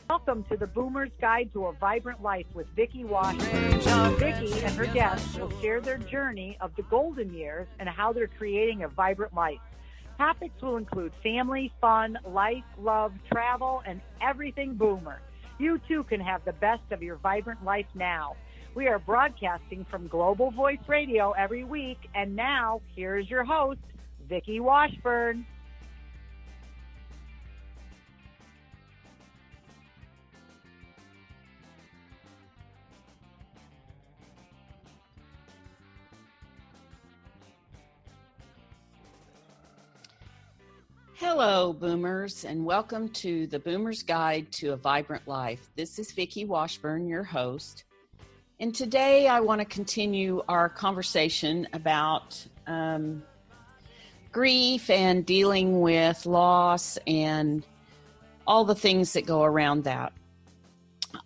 Welcome to the Boomer's Guide to a Vibrant Life with Vickie Washburn. Vickie and her guests will share their journey of the golden years and how they're creating a vibrant life. Topics will include family, fun, life, love, travel, and everything Boomer. You too can have the best of your vibrant life now. We are broadcasting from Global Voice Radio every week, and now here's your host, Vickie Washburn. Hello, Boomers, and welcome to the Boomer's Guide to a Vibrant Life. This is Vickie Washburn, your host, and today I want to continue our conversation about grief and dealing with loss and all the things that go around that.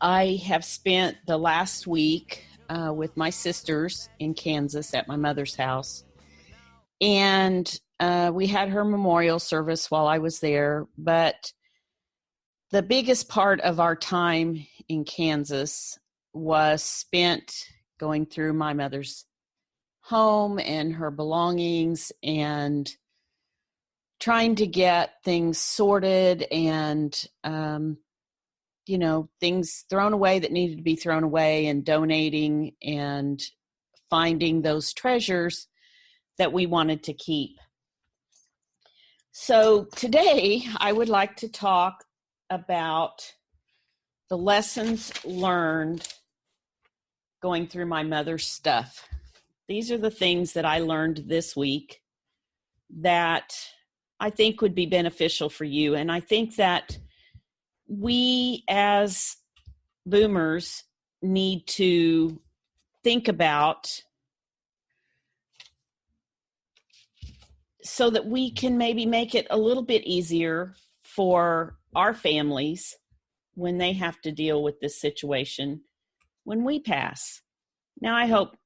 I have spent the last week with my sisters in Kansas at my mother's house, and we had her memorial service while I was there, but the biggest part of our time in Kansas was spent going through my mother's home and her belongings and trying to get things sorted and, things thrown away that needed to be thrown away and donating and finding those treasures that we wanted to keep. So today I would like to talk about the lessons learned going through my mother's stuff. These are the things that I learned this week that I think would be beneficial for you. And I think that we as boomers need to think about so that we can maybe make it a little bit easier for our families when they have to deal with this situation when we pass. Now, I hope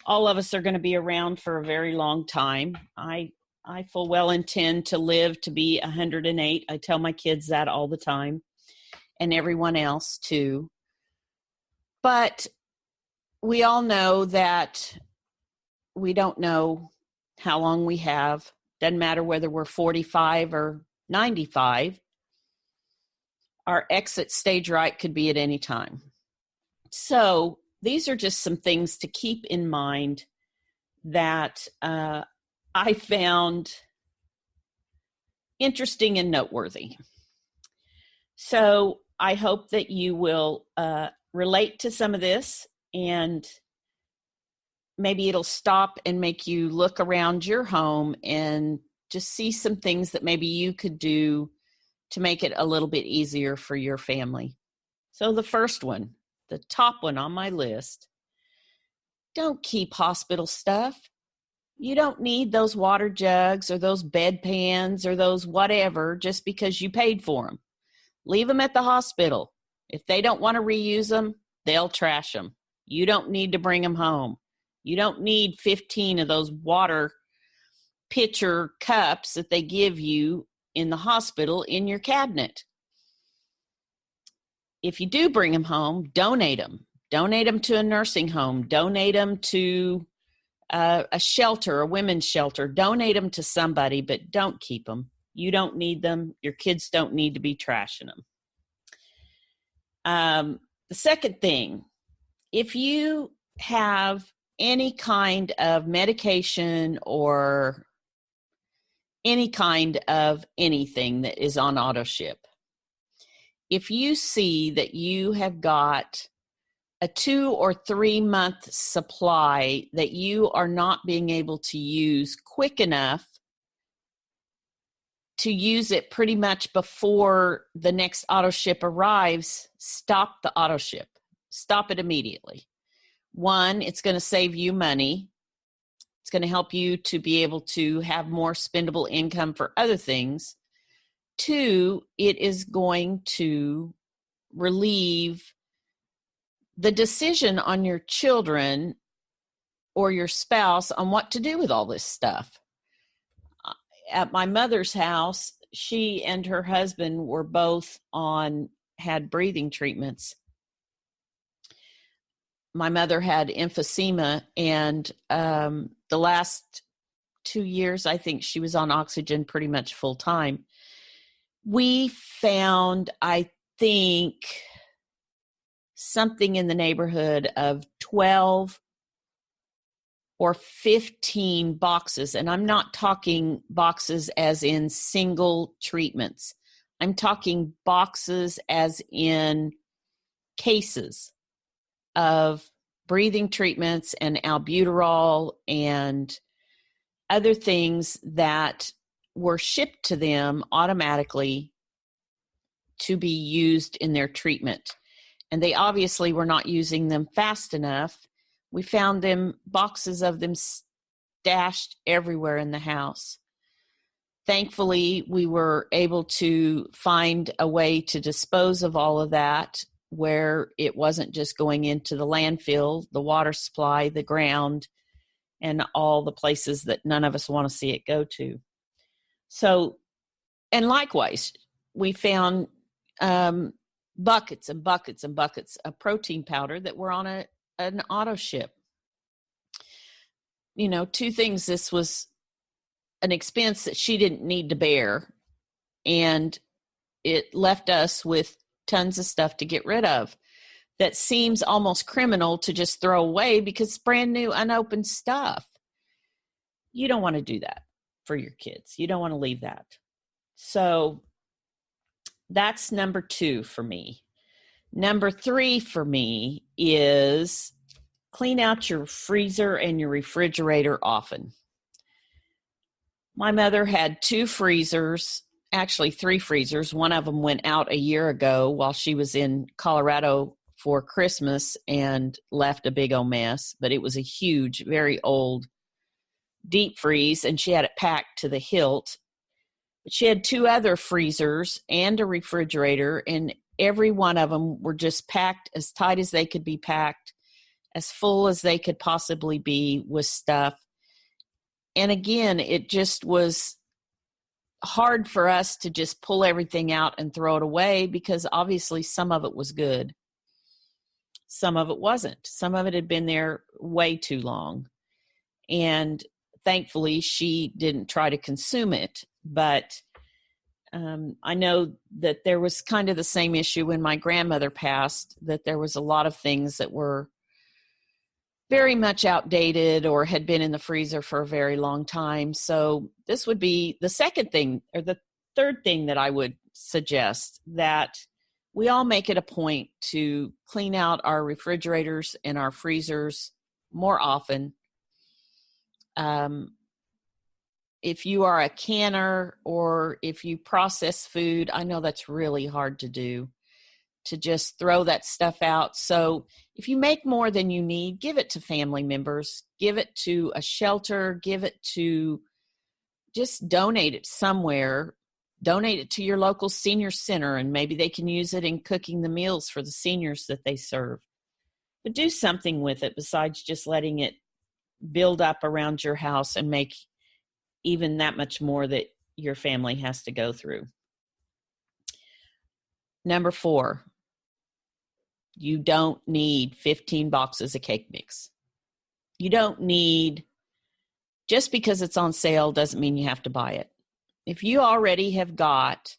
all of us are going to be around for a very long time. I full well intend to live to be 108. I tell my kids that all the time, and everyone else too. But we all know that we don't know how long we have. Doesn't matter whether we're 45 or 95. Our exit stage right could be at any time. So these are just some things to keep in mind that I found interesting and noteworthy. So I hope that you will relate to some of this, and maybe it'll stop and make you look around your home and just see some things that maybe you could do to make it a little bit easier for your family. So the first one, the top one on my list, don't keep hospital stuff. You don't need those water jugs or those bedpans or those whatever just because you paid for them. Leave them at the hospital. If they don't want to reuse them, they'll trash them. You don't need to bring them home. You don't need 15 of those water pitcher cups that they give you in the hospital in your cabinet. If you do bring them home, donate them. Donate them to a nursing home. Donate them to a shelter, a women's shelter. Donate them to somebody, but don't keep them. You don't need them. Your kids don't need to be trashing them. The second thing, if you have any kind of medication or any kind of anything that is on auto ship, if you see that you have got a 2 or 3 month supply that you are not being able to use quick enough to use it pretty much before the next auto ship arrives, stop the auto ship. Stop it immediately. One, it's going to save you money. It's going to help you to be able to have more spendable income for other things. Two, it is going to relieve the decision on your children or your spouse on what to do with all this stuff. At my mother's house, she and her husband were both on had breathing treatments. My mother had emphysema, and the last 2 years, I think she was on oxygen pretty much full time. We found, I think, something in the neighborhood of 12 or 15 boxes. And I'm not talking boxes as in single treatments. I'm talking boxes as in cases of breathing treatments and albuterol and other things that were shipped to them automatically to be used in their treatment. And they obviously were not using them fast enough. We found boxes of them stashed everywhere in the house. Thankfully, we were able to find a way to dispose of all of that where it wasn't just going into the landfill, the water supply, the ground, and all the places that none of us want to see it go to. So, and likewise, we found buckets and buckets and buckets of protein powder that were on an auto ship. You know, two things. This was an expense that she didn't need to bear, and it left us with tons of stuff to get rid of that seems almost criminal to just throw away because it's brand new, unopened stuff. You don't want to do that for your kids. You don't want to leave that. So that's number 2 for me. Number 3 for me is clean out your freezer and your refrigerator often. My mother had 2 freezers, actually 3 freezers. One of them went out a year ago while she was in Colorado for Christmas and left a big old mess, but it was a huge, very old deep freeze, and she had it packed to the hilt. But she had 2 other freezers and a refrigerator, and every one of them were just packed as tight as they could be packed, as full as they could possibly be with stuff. And again, it just was hard for us to just pull everything out and throw it away because obviously some of it was good. Some of it wasn't. Some of it had been there way too long. And thankfully, she didn't try to consume it. But I know that there was kind of the same issue when my grandmother passed, that there was a lot of things that were very much outdated or had been in the freezer for a very long time. So this would be the second thing, or the third thing that I would suggest, that we all make it a point to clean out our refrigerators and our freezers more often. If you are a canner or if you process food, I know that's really hard to do, to just throw that stuff out. So if you make more than you need, give it to family members, give it to a shelter, just donate it somewhere. Donate it to your local senior center, and maybe they can use it in cooking the meals for the seniors that they serve. But do something with it besides just letting it build up around your house and make even that much more that your family has to go through. Number 4, you don't need 15 boxes of cake mix. You don't need, just because it's on sale doesn't mean you have to buy it. If you already have got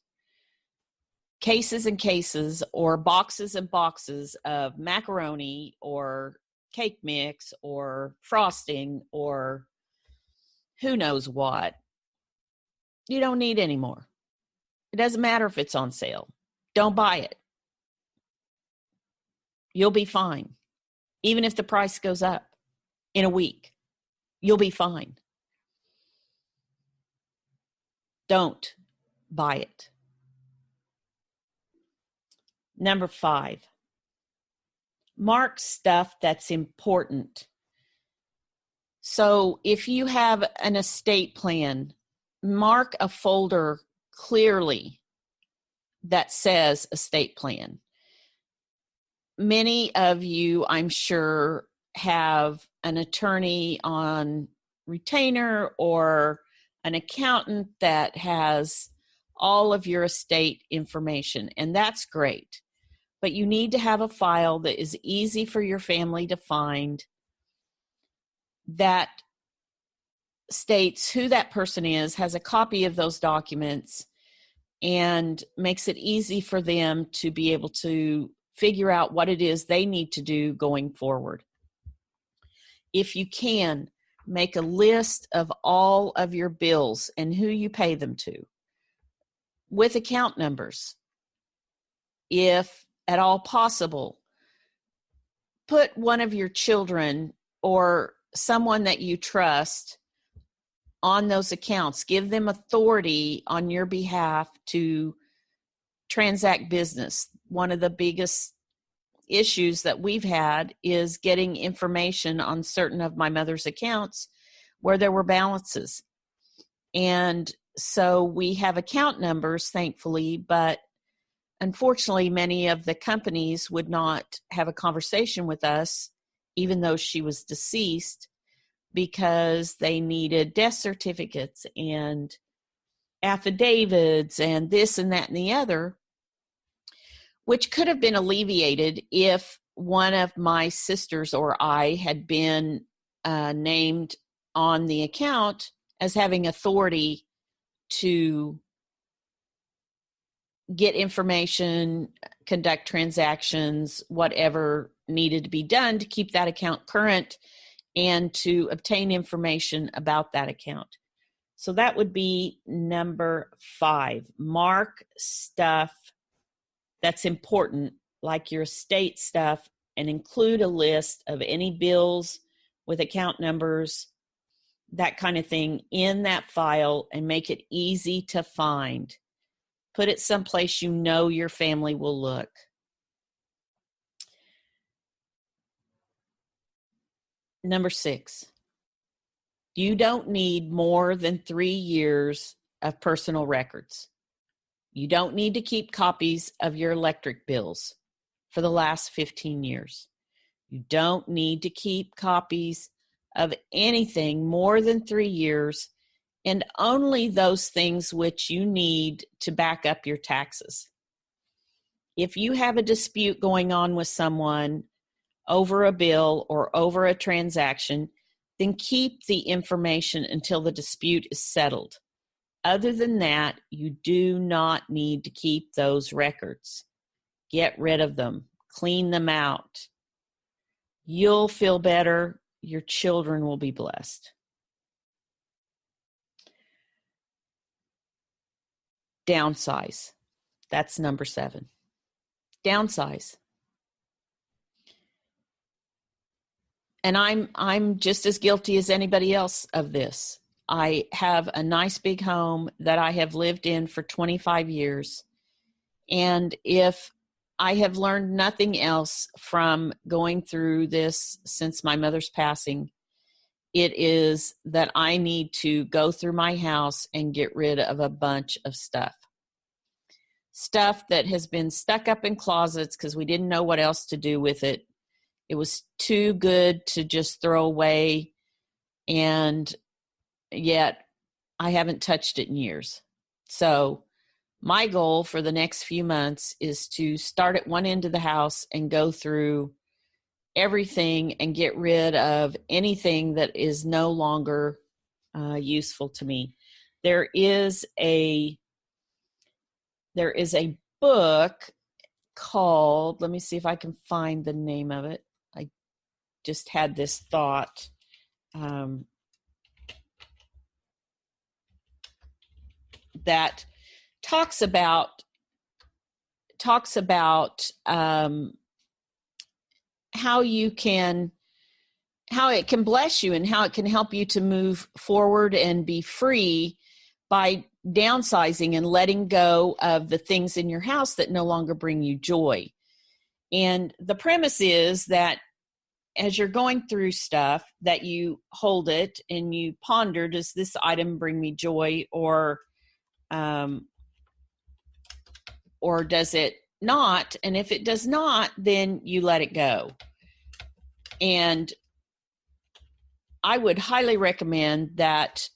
cases and cases or boxes and boxes of macaroni or cake mix or frosting or who knows what, you don't need any more. It doesn't matter if it's on sale. Don't buy it. You'll be fine. Even if the price goes up in a week, you'll be fine. Don't buy it. Number 5, mark stuff that's important. So if you have an estate plan, mark a folder clearly that says estate plan. Many of you, I'm sure, have an attorney on retainer or an accountant that has all of your estate information, and that's great. but you need to have a file that is easy for your family to find, that states who that person is, has a copy of those documents, and makes it easy for them to be able to figure out what it is they need to do going forward. If you can, make a list of all of your bills and who you pay them to, with account numbers. If at all possible, put one of your children or someone that you trust on those accounts. Give them authority on your behalf to transact business. One of the biggest issues that we've had is getting information on certain of my mother's accounts where there were balances. And so we have account numbers, thankfully, but unfortunately, many of the companies would not have a conversation with us, even though she was deceased, because they needed death certificates and affidavits and this and that and the other, which could have been alleviated if one of my sisters or I had been named on the account as having authority to get information, conduct transactions, whatever needed to be done to keep that account current and to obtain information about that account. So that would be number 5. Mark stuff that's important, like your estate stuff, and include a list of any bills with account numbers, that kind of thing, in that file, and make it easy to find. Put it someplace you know your family will look. Number 6, you don't need more than 3 years of personal records. You don't need to keep copies of your electric bills for the last 15 years. You don't need to keep copies of anything more than 3 years, and only those things which you need to back up your taxes. If you have a dispute going on with someone over a bill or over a transaction, then keep the information until the dispute is settled. Other than that, you do not need to keep those records. Get rid of them. Clean them out. You'll feel better. Your children will be blessed. Downsize. That's number 7. Downsize. And I'm just as guilty as anybody else of this. I have a nice big home that I have lived in for 25 years. And if I have learned nothing else from going through this since my mother's passing, it is that I need to go through my house and get rid of a bunch of stuff. Stuff that has been stuck up in closets because we didn't know what else to do with it. It was too good to just throw away, and yet I haven't touched it in years. So my goal for the next few months is to start at one end of the house and go through everything and get rid of anything that is no longer useful to me. There is a book called, let me see if I can find the name of it. I just had this thought. That talks about how it can bless you and how it can help you to move forward and be free by downsizing and letting go of the things in your house that no longer bring you joy. And the premise is that as you're going through stuff, that you hold it and you ponder, does this item bring me joy, or does it not? And if it does not, then you let it go. And I would highly recommend that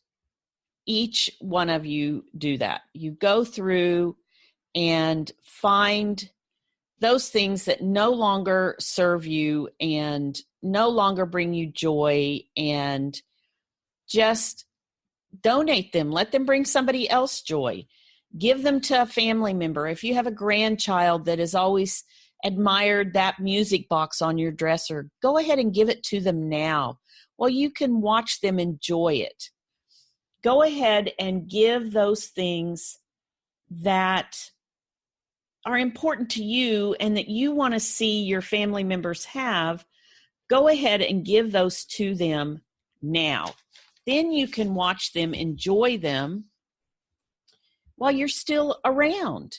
each one of you do that. You go through and find those things that no longer serve you and no longer bring you joy, and just donate them. Let them bring somebody else joy. Give them to a family member. If you have a grandchild that has always admired that music box on your dresser, go ahead and give it to them now. Well, you can watch them enjoy it. Go ahead and give those things that are important to you and that you want to see your family members have. Go ahead and give those to them now. Then you can watch them enjoy them while you're still around.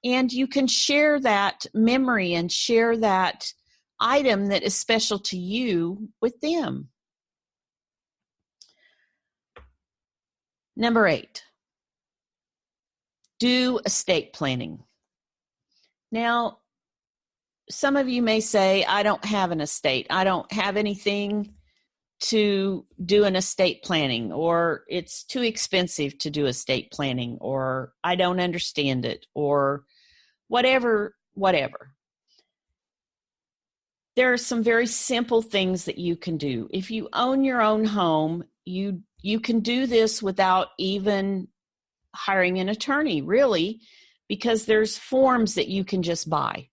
And you can share that memory and share that item that is special to you with them. Number 8, do estate planning. Now, some of you may say, I don't have an estate. I don't have anything to do an estate planning, or it's too expensive to do estate planning, or I don't understand it, or whatever. There are some very simple things that you can do. If you own your own home, you can do this without even hiring an attorney, really, because there's forms that you can just buy.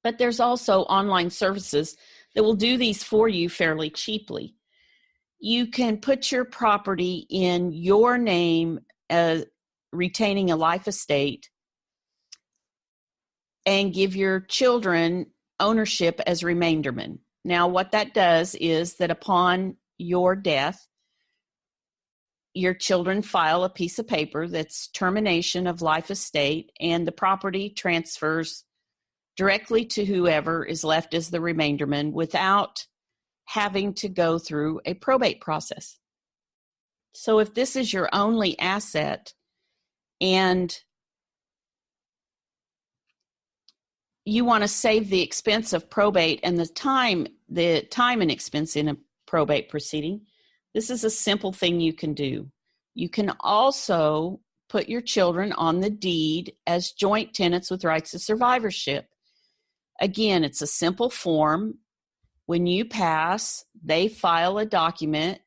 But there's also online services that will do these for you fairly cheaply. You can put your property in your name, retaining a life estate, and give your children ownership as remaindermen. Now, what that does is that upon your death, your children file a piece of paper that's termination of life estate, and the property transfers directly to whoever is left as the remainderman without having to go through a probate process. So if this is your only asset and you want to save the expense of probate and the time and expense in a probate proceeding, this is a simple thing you can do. You can also put your children on the deed as joint tenants with rights of survivorship. Again, it's a simple form. When you pass, they file a document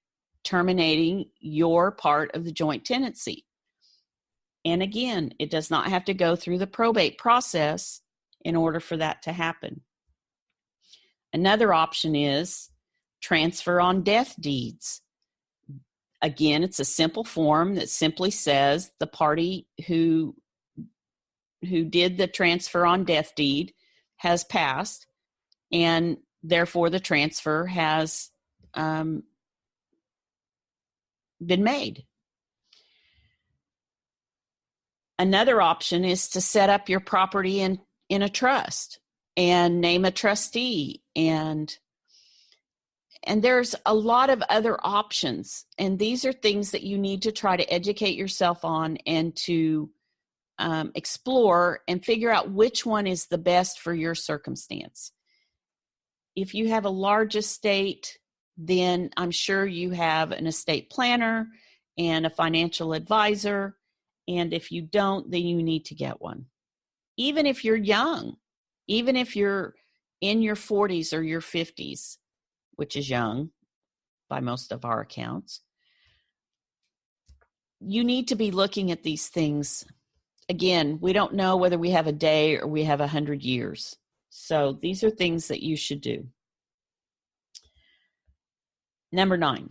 terminating your part of the joint tenancy. And again, it does not have to go through the probate process in order for that to happen. Another option is transfer on death deeds. Again, it's a simple form that simply says the party who did the transfer on death deed has passed, and therefore the transfer has been made. Another option is to set up your property in a trust and name a trustee, and there's a lot of other options, and these are things that you need to try to educate yourself on and to explore and figure out which one is the best for your circumstance. If you have a large estate, then I'm sure you have an estate planner and a financial advisor, and if you don't, then you need to get one. Even if you're young, even if you're in your 40s or your 50s, which is young by most of our accounts, you need to be looking at these things. Again, we don't know whether we have a day or we have 100 years. So these are things that you should do. Number 9,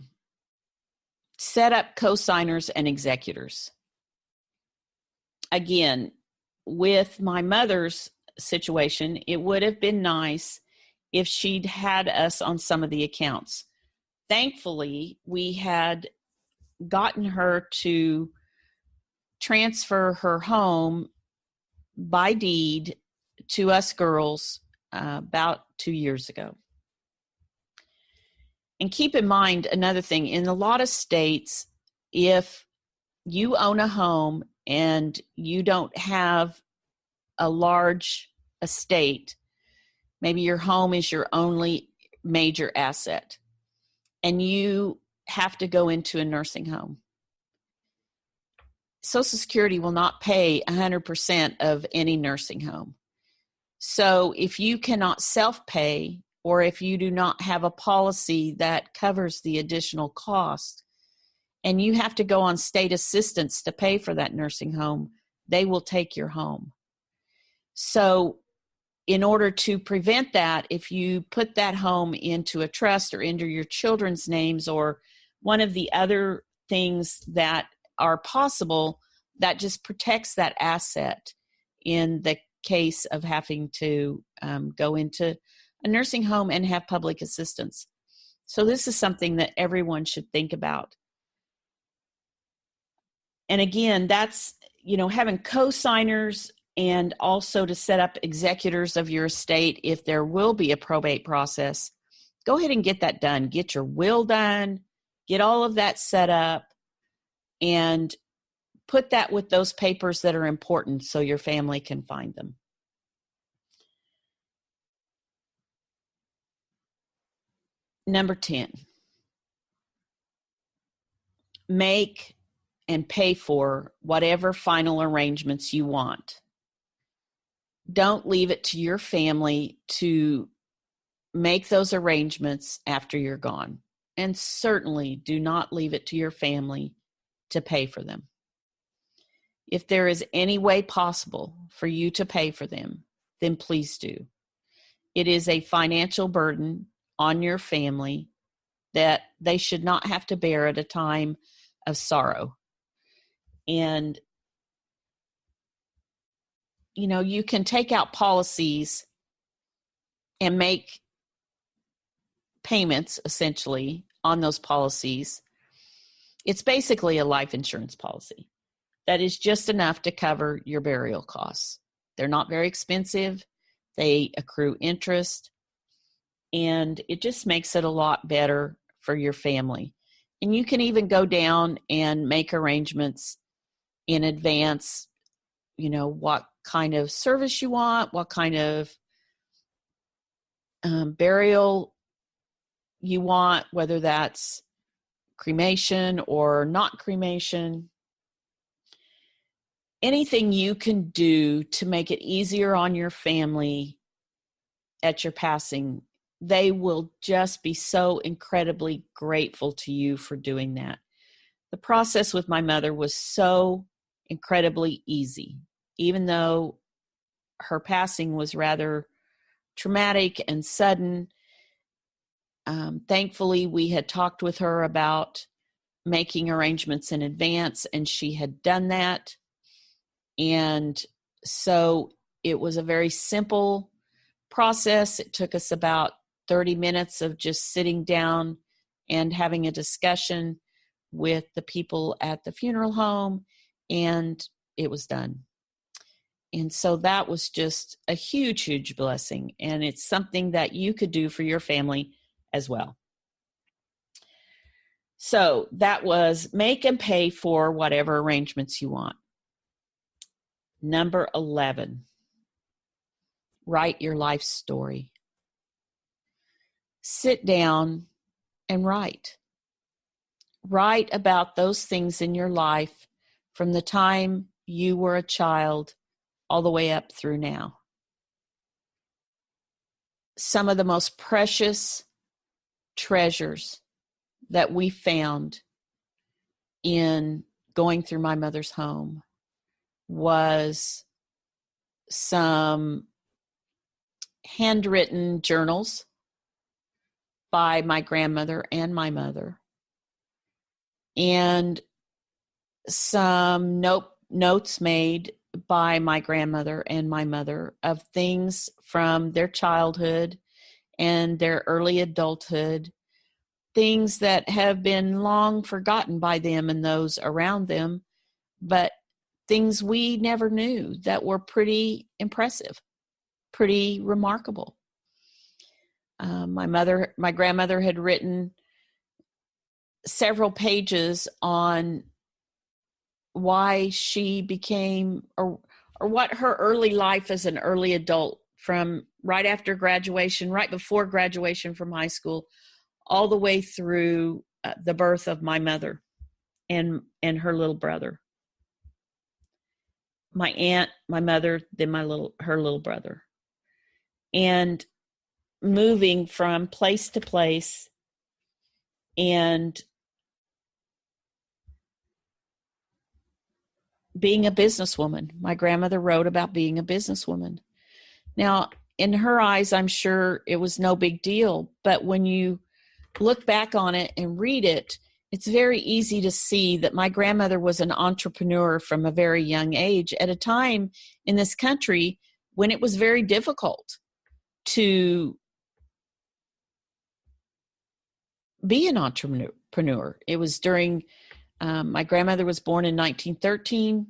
set up co-signers and executors. Again, with my mother's situation, it would have been nice if she'd had us on some of the accounts. Thankfully, we had gotten her to transfer her home by deed to us girls about 2 years ago. And keep in mind another thing, in a lot of states, if you own a home and you don't have a large estate, maybe your home is your only major asset, and you have to go into a nursing home, Social Security will not pay 100% of any nursing home. So if you cannot self-pay, or if you do not have a policy that covers the additional cost, and you have to go on state assistance to pay for that nursing home, they will take your home. So in order to prevent that, if you put that home into a trust or into your children's names or one of the other things that are possible, that just protects that asset in the case of having to go into a nursing home and have public assistance. So this is something that everyone should think about. And again, that's, having co-signers, and also to set up executors of your estate if there will be a probate process. Go ahead and get that done. Get your will done, get all of that set up, and put that with those papers that are important so your family can find them. Number 10, make and pay for whatever final arrangements you want. Don't leave it to your family to make those arrangements after you're gone. And certainly do not leave it to your family to pay for them. If there is any way possible for you to pay for them, then please do. It is a financial burden on your family that they should not have to bear at a time of sorrow. And, you can take out policies and make payments essentially on those policies. It's basically a life insurance policy that is just enough to cover your burial costs. They're not very expensive. They accrue interest, and it just makes it a lot better for your family. And you can even go down and make arrangements in advance, what kind of service you want, what kind of burial you want, whether that's cremation or not cremation. Anything you can do to make it easier on your family at your passing, they will just be so incredibly grateful to you for doing that. The process with my mother was so incredibly easy, even though her passing was rather traumatic and sudden. Thankfully, we had talked with her about making arrangements in advance, and she had done that. And so it was a very simple process. It took us about 30 minutes of just sitting down and having a discussion with the people at the funeral home, and it was done. And so that was just a huge, huge blessing. And it's something that you could do for your family as well. So that was make and pay for whatever arrangements you want. Number 11, write your life story. Sit down and write. Write about those things in your life from the time you were a child all the way up through now. Some of the most precious treasures that we found in going through my mother's home was some handwritten journals by my grandmother and my mother, and some notes made by my grandmother and my mother of things from their childhood and their early adulthood, things that have been long forgotten by them and those around them, but things we never knew that were pretty impressive, pretty remarkable. My grandmother had written several pages on why she became, or what her early life as an early adult, from right after graduation, right before graduation from high school, all the way through the birth of my mother and her little brother. My aunt, my mother, then her little brother. and moving from place to place and being a businesswoman. My grandmother wrote about being a businesswoman. Now, in her eyes, I'm sure it was no big deal, but when you look back on it and read it, it's very easy to see that my grandmother was an entrepreneur from a very young age at a time in this country when it was very difficult to be an entrepreneur. It was during, my grandmother was born in 1913.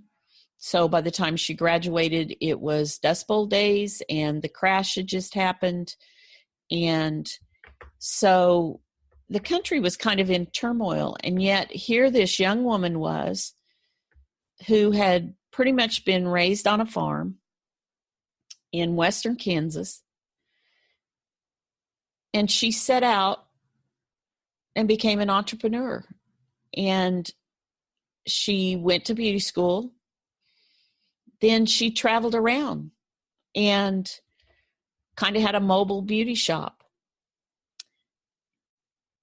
So by the time she graduated, it was Dust Bowl days and the crash had just happened. And so the country was kind of in turmoil. And yet here this young woman was who had pretty much been raised on a farm in western Kansas. And she set out and became an entrepreneur. And she went to beauty school. Then she traveled around and kind of had a mobile beauty shop.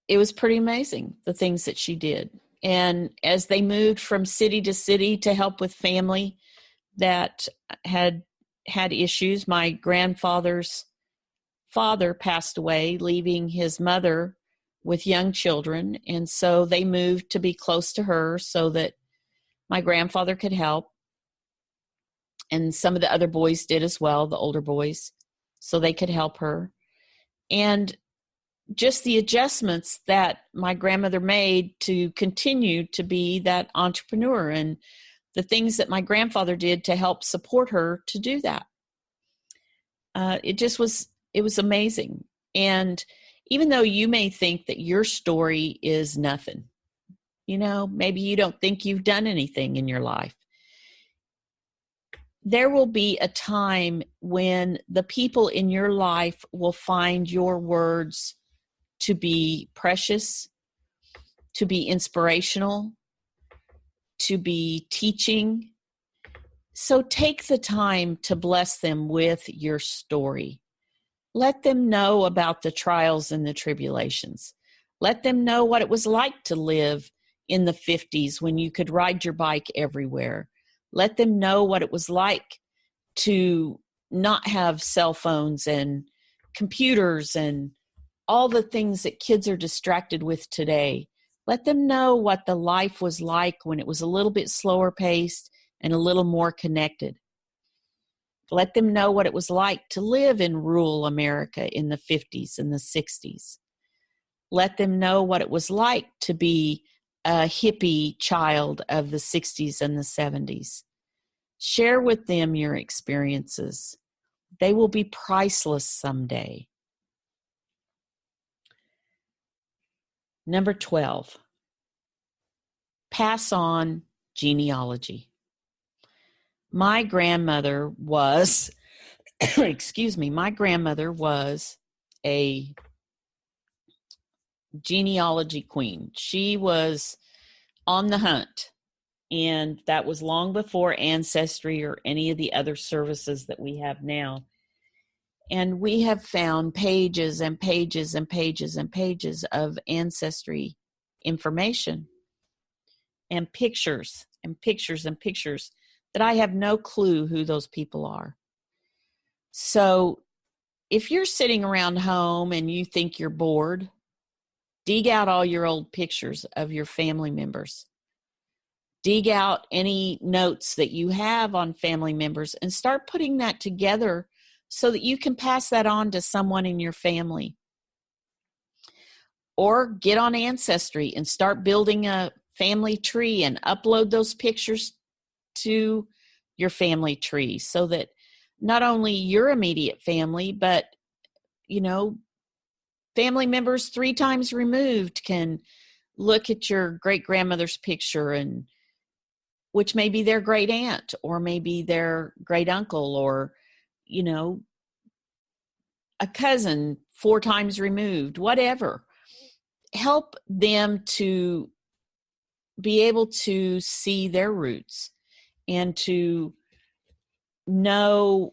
It was pretty amazing, the things that she did. And as they moved from city to city to help with family that had issues, my grandfather's father passed away, leaving his mother with young children. And so they moved to be close to her so that my grandfather could help. And some of the other boys did as well, the older boys, so they could help her. And just the adjustments that my grandmother made to continue to be that entrepreneur and the things that my grandfather did to help support her to do that. It was amazing. And even though you may think that your story is nothing, maybe you don't think you've done anything in your life, there will be a time when the people in your life will find your words to be precious, to be inspirational, to be teaching. So take the time to bless them with your story. Let them know about the trials and the tribulations. Let them know what it was like to live in the 50s when you could ride your bike everywhere. Let them know what it was like to not have cell phones and computers and all the things that kids are distracted with today. Let them know what the life was like when it was a little bit slower paced and a little more connected. Let them know what it was like to live in rural America in the 50s and the 60s. Let them know what it was like to be a hippie child of the 60s and the 70s. Share with them your experiences. They will be priceless someday. Number 12, pass on genealogy. My grandmother was, my grandmother was a genealogy queen. She was on the hunt, and that was long before Ancestry or any of the other services that we have now. And we have found pages and pages and pages and pages of Ancestry information and pictures and pictures and pictures that I have no clue who those people are. So if you're sitting around home and you think you're bored, dig out all your old pictures of your family members. Dig out any notes that you have on family members and start putting that together so that you can pass that on to someone in your family. Or get on Ancestry and start building a family tree and upload those pictures to your family tree so that not only your immediate family, but, family members 3 times removed can look at your great-grandmother's picture, and which may be their great aunt or maybe their great uncle or, a cousin 4 times removed, whatever. Help them to be able to see their roots and to know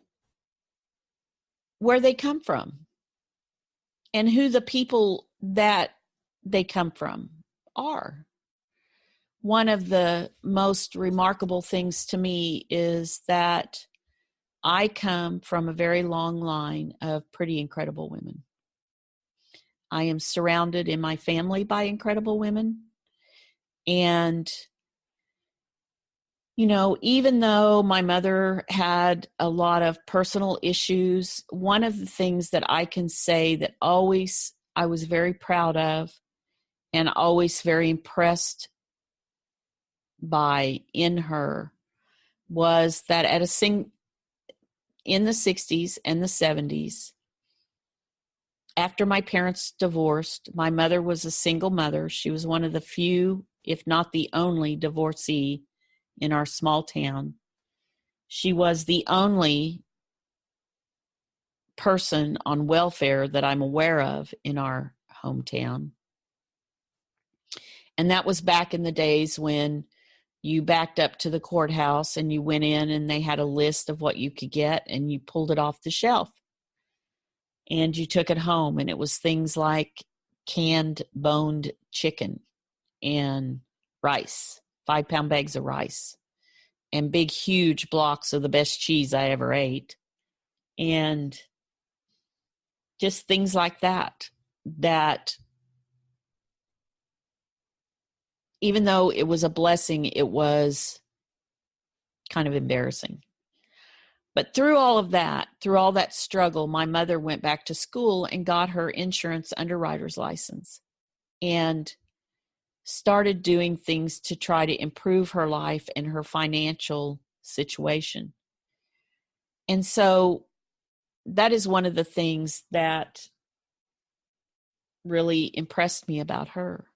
where they come from and who the people that they come from are. One of the most remarkable things to me is that I come from a very long line of pretty incredible women. I am surrounded in my family by incredible women. And, you know, even though my mother had a lot of personal issues, one of the things that I can say that always I was very proud of and always very impressed by in her was that in the 60s and the 70s, after my parents divorced, my mother was a single mother. She was one of the few, if not the only, divorcee in our small town. She was the only person on welfare that I'm aware of in our hometown. And that was back in the days when you backed up to the courthouse and you went in and they had a list of what you could get and you pulled it off the shelf and you took it home. And it was things like canned boned chicken and rice, 5-pound bags of rice, and big, huge blocks of the best cheese I ever ate. And just things like that, that even though it was a blessing, it was kind of embarrassing. But through all of that, through all that struggle, my mother went back to school and got her insurance underwriter's license and started doing things to try to improve her life and her financial situation. And so that is one of the things that really impressed me about her.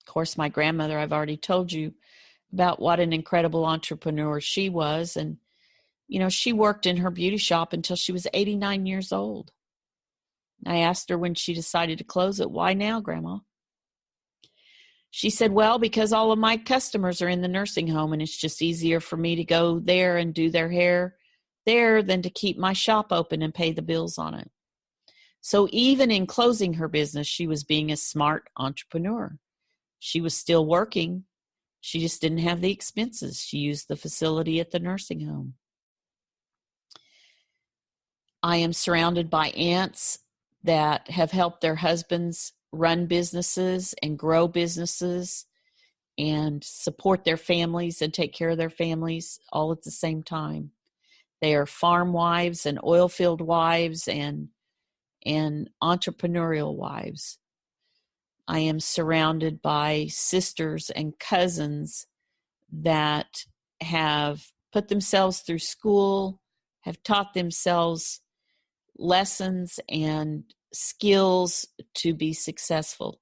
Of course, my grandmother, I've already told you about what an incredible entrepreneur she was. And, you know, she worked in her beauty shop until she was 89 years old. I asked her when she decided to close it, "Why now, Grandma?" She said, "Well, because all of my customers are in the nursing home and it's just easier for me to go there and do their hair there than to keep my shop open and pay the bills on it." So even in closing her business, she was being a smart entrepreneur. She was still working. She just didn't have the expenses. She used the facility at the nursing home. I am surrounded by aunts that have helped their husbands run businesses and grow businesses and support their families and take care of their families all at the same time. They are farm wives and oil field wives and entrepreneurial wives. I am surrounded by sisters and cousins that have put themselves through school, have taught themselves lessons and skills to be successful.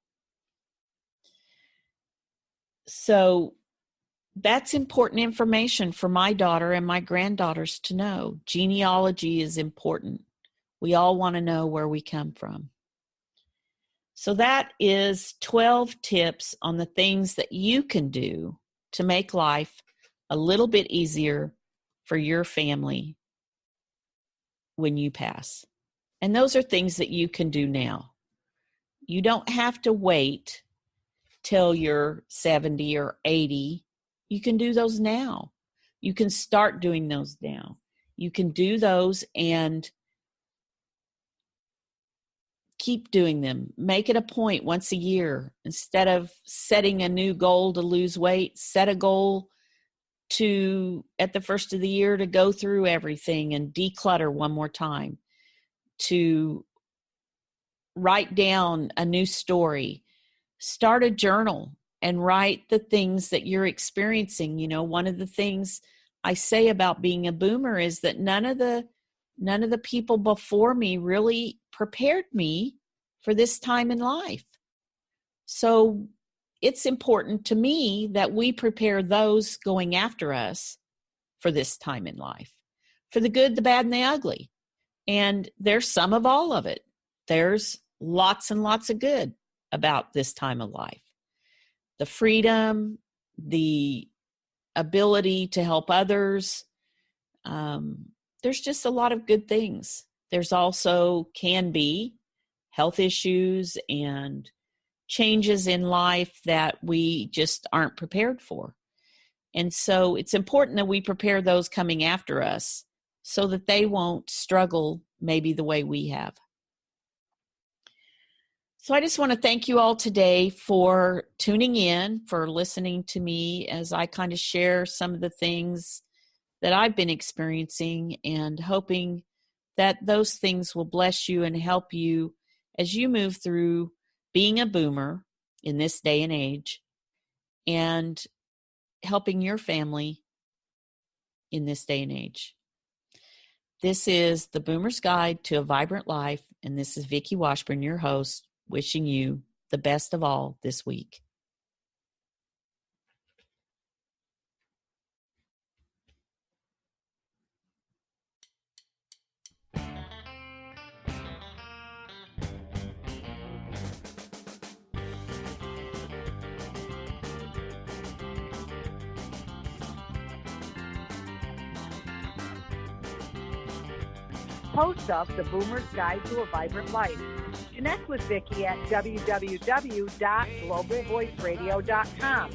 So that's important information for my daughter and my granddaughters to know. Genealogy is important. We all want to know where we come from. So that is 12 tips on the things that you can do to make life a little bit easier for your family when you pass. And those are things that you can do now. You don't have to wait till you're 70 or 80. You can do those now. You can start doing those now. You can do those and keep doing them. Make it a point once a year. Instead of setting a new goal to lose weight, set a goal to, at the first of the year, to go through everything and declutter one more time, to write down a new story, start a journal and write the things that you're experiencing. You know, one of the things I say about being a boomer is that none of the people before me really prepared me for this time in life. So it's important to me that we prepare those going after us for this time in life, for the good, the bad, and the ugly. And there's some of all of it. There's lots and lots of good about this time of life. The freedom, the ability to help others. There's just a lot of good things There's also can be health issues and changes in life that we just aren't prepared for. And so it's important that we prepare those coming after us so that they won't struggle maybe the way we have. So I just want to thank you all today for tuning in, for listening to me as I kind of share some of the things that I've been experiencing, and hoping that those things will bless you and help you as you move through being a boomer in this day and age and helping your family in this day and age. This is The Boomer's Guide to a Vibrant Life, and this is Vickie Washburn, your host, wishing you the best of all this week. Host of The Boomer's Guide to a Vibrant Life. Connect with Vickie at www.globalvoiceradio.com.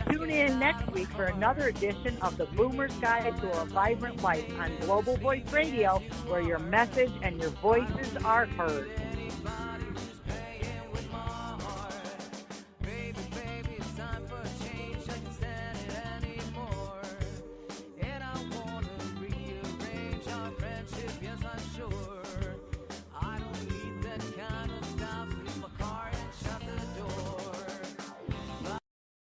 Tune in next week for another edition of The Boomer's Guide to a Vibrant Life on Global Voice Radio, where your message and your voices are heard.